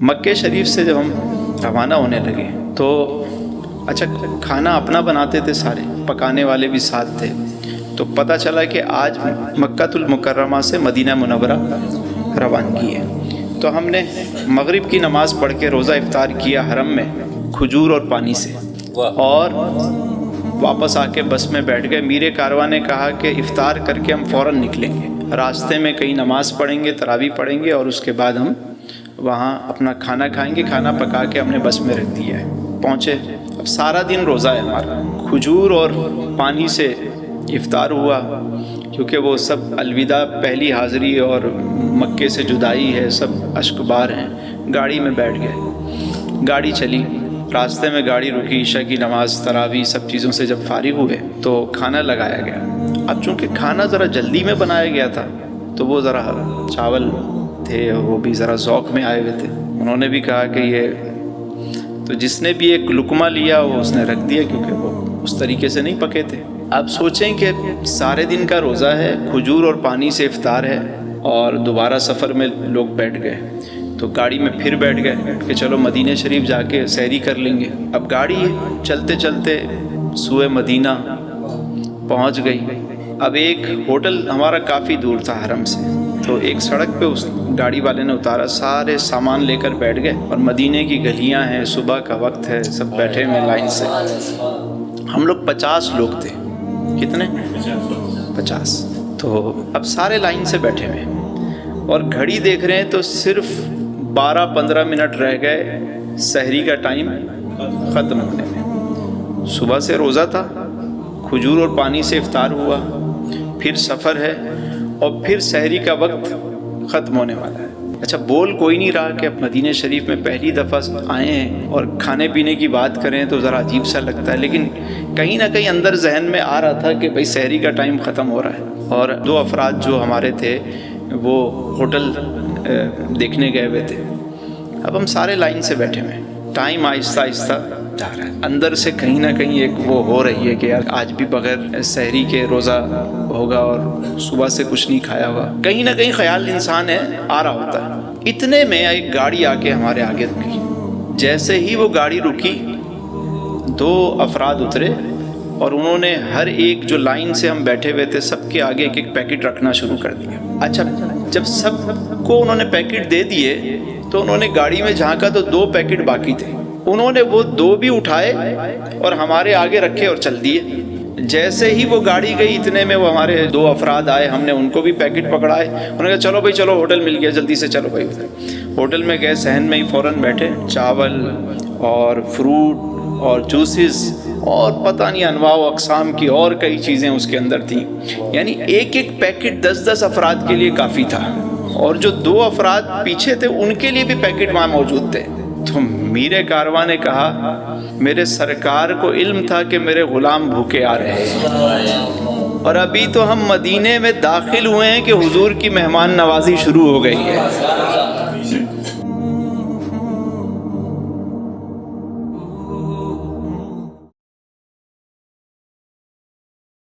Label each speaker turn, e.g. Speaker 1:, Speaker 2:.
Speaker 1: مکہ شریف سے جب ہم روانہ ہونے لگے تو اچھا کھانا اپنا بناتے تھے، سارے پکانے والے بھی ساتھ تھے، تو پتہ چلا کہ آج مکۃ المکرمہ سے مدینہ منورہ روانگی ہے۔ تو ہم نے مغرب کی نماز پڑھ کے روزہ افطار کیا حرم میں کھجور اور پانی سے، اور واپس آ کے بس میں بیٹھ گئے۔ میر کارواں نے کہا کہ افطار کر کے ہم فوراً نکلیں گے، راستے میں کہیں نماز پڑھیں گے، تراویح پڑھیں گے، اور اس کے بعد ہم وہاں اپنا کھانا کھائیں گے۔ کھانا پکا کے ہم نے بس میں رکھ دیا ہے۔ پہنچے، اب سارا دن روزہ ہے ہمارا، کھجور اور پانی سے افطار ہوا، کیونکہ وہ سب الوداع پہلی حاضری اور مکے سے جدائی ہے، سب اشک بار ہیں۔ گاڑی میں بیٹھ گئے، گاڑی چلی، راستے میں گاڑی رکی، عشاء کی نماز، تراویح، سب چیزوں سے جب فارغ ہوئے تو کھانا لگایا گیا۔ اب چونکہ کھانا ذرا جلدی میں بنایا گیا تھا تو وہ ذرا چاول تھے، وہ بھی ذرا ذوق میں آئے ہوئے تھے۔ انہوں نے بھی کہا کہ یہ، تو جس نے بھی ایک لقمہ لیا وہ اس نے رکھ دیا، کیونکہ وہ اس طریقے سے نہیں پکے تھے۔ اب سوچیں کہ سارے دن کا روزہ ہے، کھجور اور پانی سے افطار ہے، اور دوبارہ سفر میں لوگ بیٹھ گئے، تو گاڑی میں پھر بیٹھ گئے کہ چلو مدینہ شریف جا کے سحری کر لیں گے۔ اب گاڑی چلتے چلتے سوئے مدینہ پہنچ گئی۔ اب ایک ہوٹل ہمارا کافی دور تھا حرم سے، تو ایک سڑک پہ اس گاڑی والے نے اتارا، سارے سامان لے کر بیٹھ گئے، اور مدینے کی گلیاں ہیں، صبح کا وقت ہے، سب بیٹھے ہوئے لائن سے۔ ہم لوگ 50 لوگ تھے۔ کتنے؟ 50۔ تو اب سارے لائن سے بیٹھے ہوئے، اور گھڑی دیکھ رہے ہیں تو صرف 12-15 منٹ رہ گئے سحری کا ٹائم ختم ہونے میں۔ صبح سے روزہ تھا، کھجور اور پانی سے افطار ہوا، پھر سفر ہے، اور پھر سحری کا وقت ختم ہونے والا ہے۔ اچھا بول کوئی نہیں رہا کہ اب مدینہ شریف میں پہلی دفعہ آئے ہیں اور کھانے پینے کی بات کریں تو ذرا عجیب سا لگتا ہے، لیکن کہیں نہ کہیں اندر ذہن میں آ رہا تھا کہ بھئی سحری کا ٹائم ختم ہو رہا ہے۔ اور 2 افراد جو ہمارے تھے وہ ہوٹل دیکھنے گئے ہوئے تھے۔ اب ہم سارے لائن سے بیٹھے ہوئے، ٹائم آہستہ آہستہ جا رہا ہے، اندر سے کہیں نہ کہیں ایک وہ ہو رہی ہے کہ یار آج بھی بغیر سحری کے روزہ ہوگا، اور صبح سے کچھ نہیں کھایا ہوا، کہیں نہ کہیں خیال انسان ہے آ رہا ہوتا ہے۔ اتنے میں ایک گاڑی آ کے ہمارے آگے رکی۔ جیسے ہی وہ گاڑی رکی 2 افراد اترے، اور انہوں نے ہر ایک جو لائن سے ہم بیٹھے ہوئے تھے سب کے آگے ایک پیکٹ رکھنا شروع کر دیا۔ اچھا جب سب کو انہوں نے پیکٹ دے دیے تو انہوں نے گاڑی میں جھانکا تو 2 پیکٹ باقی تھے، انہوں نے وہ 2 بھی اٹھائے اور ہمارے آگے رکھے اور چل دیے۔ جیسے ہی وہ گاڑی گئی اتنے میں وہ ہمارے 2 افراد آئے، ہم نے ان کو بھی پیکٹ پکڑائے، انہوں نے کہا چلو بھائی چلو ہوٹل مل گیا، جلدی سے چلو بھائی ادھر۔ ہوٹل میں گئے، صحن میں ہی فوراً بیٹھے، چاول اور فروٹ اور جوسز اور پتہ نہیں انواع و اقسام کی اور کئی چیزیں اس کے اندر تھیں، یعنی ایک پیکٹ 10 افراد کے لیے کافی تھا، اور جو 2 افراد پیچھے تھے ان کے لیے بھی پیکٹ وہاں موجود تھے۔ تو میر کارواں نے کہا میرے سرکار کو علم تھا کہ میرے غلام بھوکے آ رہے ہیں، اور ابھی تو ہم مدینے میں داخل ہوئے ہیں کہ حضور کی مہمان نوازی شروع ہو گئی ہے۔